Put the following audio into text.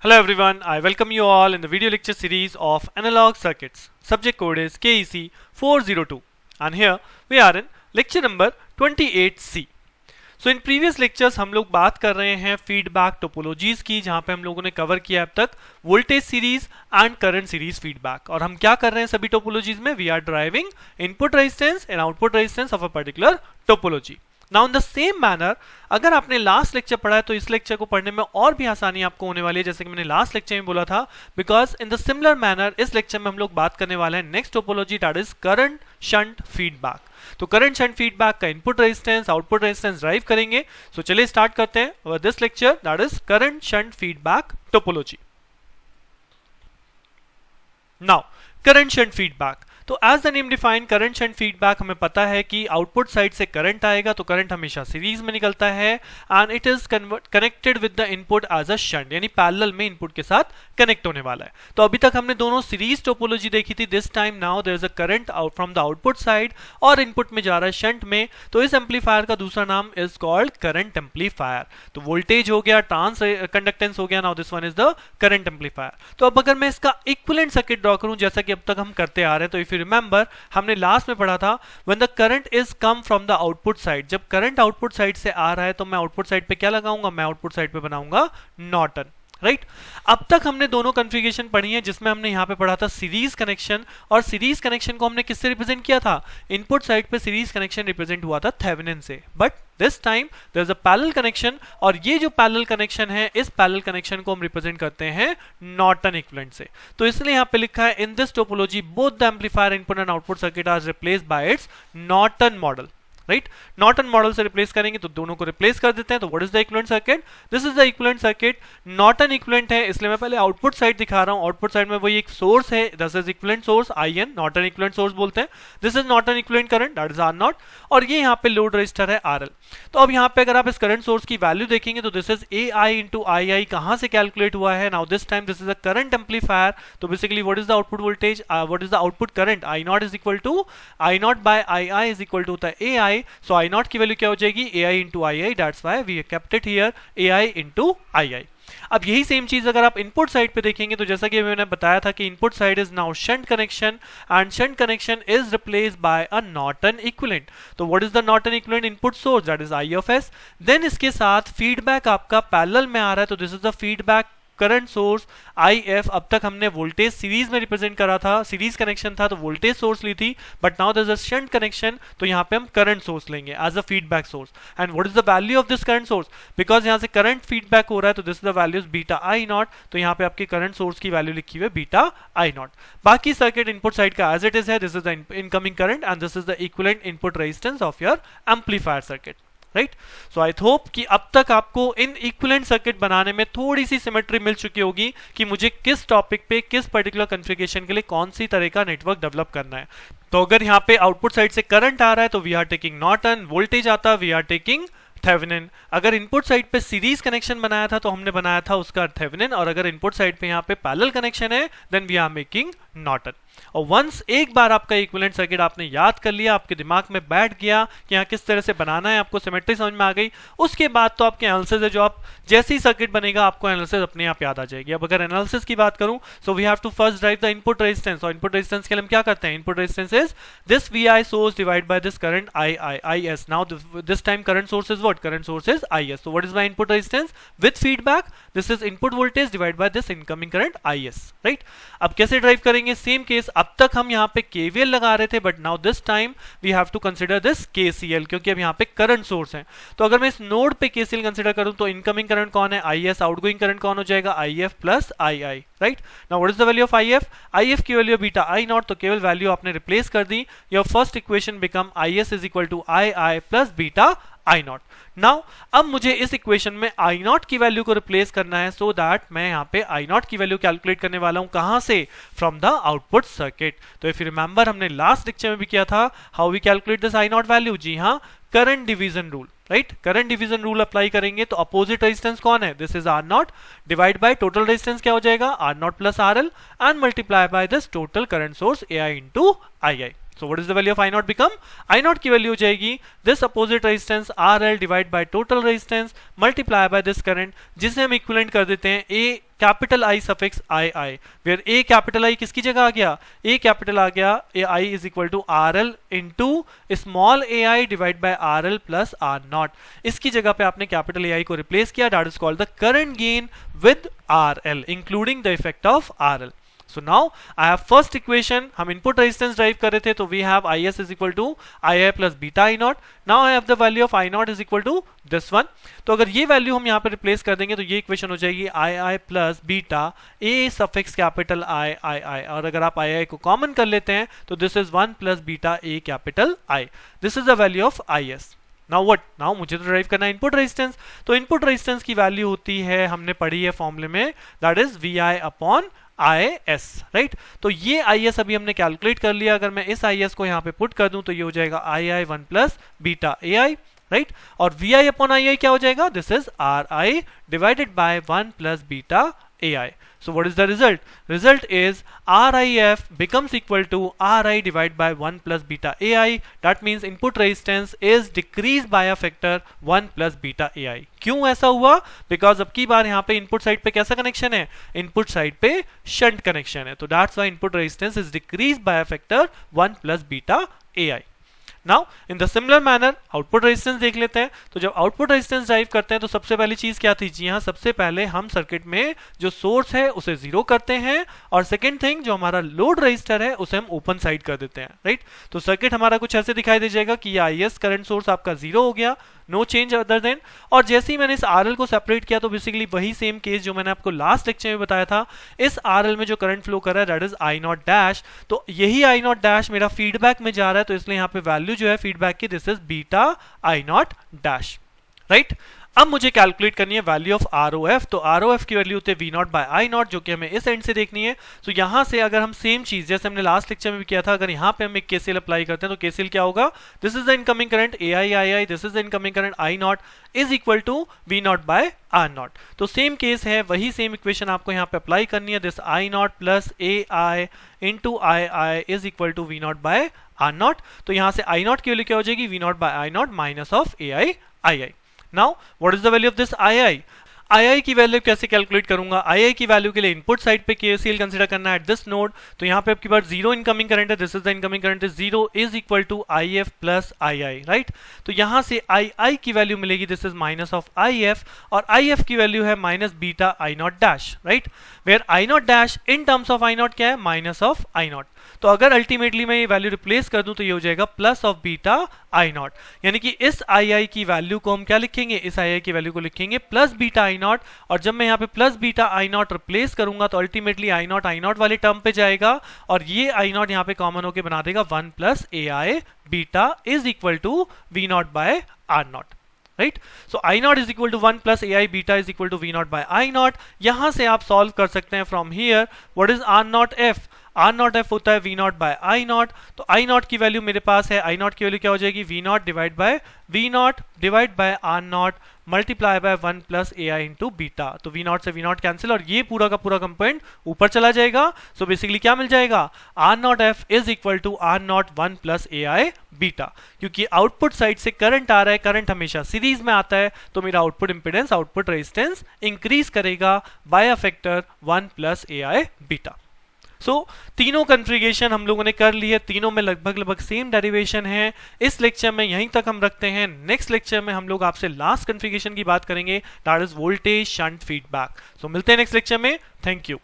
Hello everyone, I welcome you all in the video lecture series of Analog Circuits. Subject code is KEC 402 and here we are in lecture number 28C. So in previous lectures हम लोग बात कर रहे हैं feedback topologies की, जहां पे हम लोगों ने कवर किया अब तक voltage series and current series feedback. और हम क्या कर रहे हैं सभी टोपोलॉजीज में, we are deriving input resistance and output resistance of a particular topology. Now in the same manner अगर आपने लास्ट लेक्चर पढ़ा है तो इस लेक्चर को पढ़ने में और भी आसानी आपको होने वाली है, जैसे कि मैंने लास्ट लेक्चर में बोला था। Because in the similar manner इस लेक्चर में हम लोग बात करने वाले हैं next topology, that is current shunt feedback. तो करंट शंट फीडबैक का input resistance output resistance derive करेंगे। सो चलिए स्टार्ट करते हैं this lecture, that is current shunt feedback topology. Now current shunt feedback, तो as the name define current shunt feedback, हमें पता है कि आउटपुट साइड से करंट आएगा तो करंट हमेशा सीरीज में निकलता है and it is connected with the input as a shunt, यानी पैरेलल में इनपुट के साथ कनेक्ट होने वाला है। तो अभी तक हमने दोनों सीरीज टोपोलॉजी देखी थी। This time now there is a current out from the output side और इनपुट में जा रहा है शंट में। तो इस एम्पलीफायर का दूसरा नाम इज कॉल्ड करंट एम्पलीफायर। तो वोल्टेज हो गया, ट्रांस कंडक्टेंस हो गया, now this one is the current amplifier. तो अब अगर मैं इसका इक्विवेलेंट सर्किट ड्रॉ करूं जैसा कि अब तक हम करते आ रहे हैं, तो इफ यू रिमेंबर हमने लास्ट में पढ़ा था when the current is come from the output side, जब करंट आउटपुट साइड से आ रहा है तो मैं आउटपुट साइड पे क्या लगाऊंगा, मैं आउटपुट साइड पे बनाऊंगा नॉर्टन, राइट। अब तक हमने दोनों कॉन्फ़िगरेशन पढ़ी है, जिसमें हमने यहां पे पढ़ा था सीरीज कनेक्शन, और सीरीज कनेक्शन को हमने किससे रिप्रेजेंट किया था, इनपुट साइड पे सीरीज कनेक्शन रिप्रेजेंट हुआ था थेवेनिन से। But this time there is a parallel connection, और ये जो पैरेलल कनेक्शन है इस पैरेलल कनेक्शन को हम रिप्रेजेंट करते हैं नॉर्टन इक्विवेलेंट से। तो इसलिए यहां पे लिखा है in this topology both the amplifier input and output circuit are replaced by its Norton model, right. Norton model से रिप्लेस करेंगे तो दोनों को रिप्लेस कर देते हैं। तो what is the equivalent circuit, this is the equivalent circuit. Norton equivalent है इसलिए मैं पहले आउटपुट साइड दिखा रहा हूं। आउटपुट साइड में वही एक सोर्स है, this is equivalent source IN, Norton equivalent source बोलते हैं। This is Norton equivalent current, that is R0, और ये यहां पे लोड रजिस्टर है RL। तो अब यहां पे अगर आप इस करंट सोर्स की वैल्यू देखेंगे तो this is AI into II, कहां से कैलकुलेट हुआ है। Now this time this is a current amplifier. तो basically what is the output voltage, what is the output current, I0 is equal to I0 by II is equal to होता है AI। सो I0 की value क्या हो जाएगी, AI into II, that's why we kept it here AI into II। अब यही same चीज अगर आप इनपुट साइड पे देखेंगे तो जैसा कि मैंने बताया था कि input side is now shunt connection and shunt connection is replaced by a Norton equivalent. तो what is the Norton equivalent input source, that is I of S। Then इसके साथ फीडबैक आपका पैरेलल में आ रहा है, तो this is the feedback current source IF। अब तक हमने वोल्टेज सीरीज में रिप्रेजेंट करा था, सीरीज कनेक्शन था तो वोल्टेज सोर्स ली थी, but now there is a shunt connection, तो यहां पे हम करंट सोर्स लेंगे as a feedback source. And what is the value of this current source, because यहां से करंट फीडबैक हो रहा है तो this is the value beta I0। तो यहां पे आपके करंट सोर्स की वैल्यू लिखी हुई है बीटा I0। बाकी सर्किट इनपुट साइड का एज इट इज है, this is the incoming current and this is the equivalent input resistance of your amplifier circuit, right. So I hope कि अब तक आपको इन इक्विवेलेंट सर्किट बनाने में थोड़ी सी सिमेट्री मिल चुकी होगी कि मुझे किस टॉपिक पे किस पर्टिकुलर कॉन्फ़िगरेशन के लिए कौन सी तरह का नेटवर्क डेवलप करना है। तो अगर यहाँ पे आउटपुट साइड से करंट आ रहा है तो we are taking Norton, voltage आता वी आर टेकिंग थेवेनिन। अगर इनपुट साइड पे सीरीज कनेक्शन बनाया था तो हमने बनाया था उसका थेवेनिन, और अगर इनपुट साइड पे यहाँ पे पैरेलल कनेक्शन है then we are making Norton. और वंस एक बार आपका इक्विवेलेंट सर्किट आपने याद कर लिया, आपके दिमाग में बैठ गया कि यहाँ किस तरह से बनाना है, आपको सिमेट्री समझ में आ गई, उसके बाद तो आपके एनालिसिस है जो आप जैसे ही सर्किट बनेगा आपको एनालिसिस अपने आप याद आ जाएगी। अब अगर एनालिसिस की बात करूं so we have to first derive the input resistance, और इनपुट रेजिस्टेंस के लिए हम क्या करते हैं, input resistance is this VI source divide by this current IS। Now this time current source is what, current source is IS। so what is my input resistance with feedback, this is input voltage divided by this incoming current IS, right। अब कैसे drive करेंगे, same case. अब तक हम यहाँ पे KVL लगा रहे थे, but now this time we have to consider this KCL, क्योंकि अब यहाँ पे करंट सोर्स है। तो अगर मैं इस नोड पे KCL कंसीडर करूं तो इनकमिंग करंट कौन है IS, आउटगोइंग करंट कौन हो जाएगा IF plus II, right. Now what is the value of IF की वैल्यू बीटा I0, तो केवल वैल्यू आपने रिप्लेस कर दी। Your first equation become IS is equal to II plus beta I0। Now अब मुझे इस इक्वेशन में I0 की वैल्यू को रिप्लेस करना है, सो दैट मैं यहाँ पे I0 की वैल्यू कैलकुलेट करने वाला हूं, कहां से, फ्रॉम द आउटपुट सर्किट। तो इफ यू रिमेंबर हमने लास्ट लेक्चर में भी किया था how we calculate this I0 value, जी हाँ, current division rule, right. Current division rule apply करेंगे तो अपोजिट रेजिस्टेंस कौन है, this is R0 divide by total resistance क्या हो जाएगा R0 plus RL and multiply by this total current source AI into II, So what is the value of I naught become? I naught की value हो जाएगी this opposite resistance RL divided by total resistance multiply by this current, जिसे हम equivalent कर देते हैं A capital I suffix II, where A capital I किसकी जगह आ गया? A कैपिटल आ गया AI is equal to RL into small AI divided by RL plus R naught. इसकी जगह पे आपने कैपिटल AI को रिप्लेस किया, that is called the current gain with RL including the effect of RL. So now I have first equation, हम input resistance drive कर रहे थे, तो we have IS is equal to II plus beta I naught. Now I have the value of I naught is equal to this one. तो अगर ये value हम यहाँ पे रिप्लेस कर देंगे तो ये इक्वेशन हो जाएगी II plus beta A suffix capital I, और अगर आप II को कॉमन कर लेते हैं तो this is 1 plus beta A capital I. This is the value of IS. Now what? Now मुझे तो ड्राइव करना है इनपुट रेजिस्टेंस, तो इनपुट रेजिस्टेंस की वैल्यू होती है, हमने पढ़ी है फॉर्मूले में, that is VI upon IS, right? तो ये IS अभी हमने कैलकुलेट कर लिया, अगर मैं इस IS को यहाँ पे पुट कर दूं तो ये हो जाएगा II 1 plus beta AI, right? और VI अपॉन II क्या हो जाएगा? This is RI divided by 1 plus beta AI. So what is the result? Result is RIF becomes equal to RI divided by 1 plus beta AI. That means input resistance is decreased by a factor 1 plus beta AI. क्यों ऐसा हुआ? Because अब की बार यहाँ पे input side पे कैसा connection है? इनपुट साइड पे शंट कनेक्शन है, तो that's why input resistance is decreased by a factor 1 plus beta AI. Now in the similar manner output resistance देख लेते हैं। तो जब आउटपुट रेजिस्टेंस ड्राइव करते हैं तो सबसे पहली चीज क्या थी? जी हाँ, सबसे पहले हम सर्किट में जो सोर्स है उसे जीरो करते हैं, और सेकंड थिंग जो हमारा लोड रजिस्टर है उसे हम ओपन साइड कर देते हैं, राइट? तो सर्किट हमारा कुछ ऐसे दिखाई दे जाएगा कि IS करंट सोर्स आपका जीरो हो गया, नो चेंज अदर देन, और जैसे ही मैंने इस RL को सेपरेट किया तो बेसिकली वही सेम केस जो मैंने आपको लास्ट लेक्चर में बताया था, इस RL में जो करंट फ्लो कर रहा है that is I not dash, तो यही I नॉट डैश मेरा फीडबैक में जा रहा है, तो इसलिए यहाँ पे वैल्यू जो है फीडबैक की this is beta I not dash, right? अब मुझे कैलकुलेट करनी है वैल्यू ऑफ ROF, तो ROF की वैल्यू होती है V not by I not, जो कि हमें इस एंड से देखनी है। तो यहां से अगर हम सेम चीज जैसे हमने लास्ट लेक्चर में भी किया था, अगर यहां पे हम एक KCL अप्लाई करते हैं तो KCL क्या होगा? This is the incoming current AI, this is the incoming current I not is equal to V not by R not. तो सेम केस है, वही सेम इक्वेशन आपको यहाँ पे अप्लाई करनी है, this I not plus AI into II is equal to V not by R not. तो यहाँ से I नॉट की वैल्यू क्या हो जाएगी? V not by I not minus of AI. Now, what is the value of this II? II की value कैसे calculate करूंगा? II की वैल्यू के लिए इनपुट साइड पे KCL कंसीडर करना है एट दिस नोड, तो यहाँ पे आपके पास जीरो इनकमिंग करंट है, this is the incoming current is zero is equal to IF plus II, right? तो यहाँ से II की वैल्यू मिलेगी, this is minus of IF, और IF की वैल्यू है minus beta I not dash, right? Where I not dash in terms of I not क्या है? Minus of I not. तो अगर अल्टीमेटली मैं ये वैल्यू रिप्लेस कर दूं तो ये हो जाएगा plus of beta I not, यानी कि इस II की वैल्यू को हम क्या लिखेंगे? इस II की वैल्यू को लिखेंगे प्लस बीटा I नॉट, और जब मैं यहाँ पे plus beta I not replace करूंगा तो अल्टीमेटली I नॉट वाले टर्म पे जाएगा, और ये I नॉट यहाँ पे कॉमन होके बना देगा 1 plus AI beta is equal to V not by R not, right? So I not is equal to 1 plus AI beta is equal to V not by I not. यहां से आप solve कर सकते हैं from here, what is R not F? R not F होता है V not by I not, तो I not की वैल्यू मेरे पास है, I नॉट की वैल्यू क्या हो जाएगी? V not divide by V not divide by R not multiply by 1 plus AI into beta, तो V नॉट से V नॉट कैंसिल, और ये पूरा का पूरा कंपोनेंट ऊपर चला जाएगा। सो बेसिकली क्या मिल जाएगा? R not F is equal to R not 1 plus AI beta, क्योंकि आउटपुट साइड से करंट आ रहा है, करंट हमेशा सीरीज में आता है, तो मेरा output impedance, output resistance increase करेगा by a factor 1 plus AI beta. So तीनों कॉन्फ़िगरेशन हम लोगों ने कर ली है, तीनों में लगभग सेम डेरिवेशन है। इस लेक्चर में यहीं तक हम रखते हैं, नेक्स्ट लेक्चर में हम लोग आपसे लास्ट कॉन्फ़िगरेशन की बात करेंगे, that is voltage shunt feedback. So मिलते हैं नेक्स्ट लेक्चर में, थैंक यू।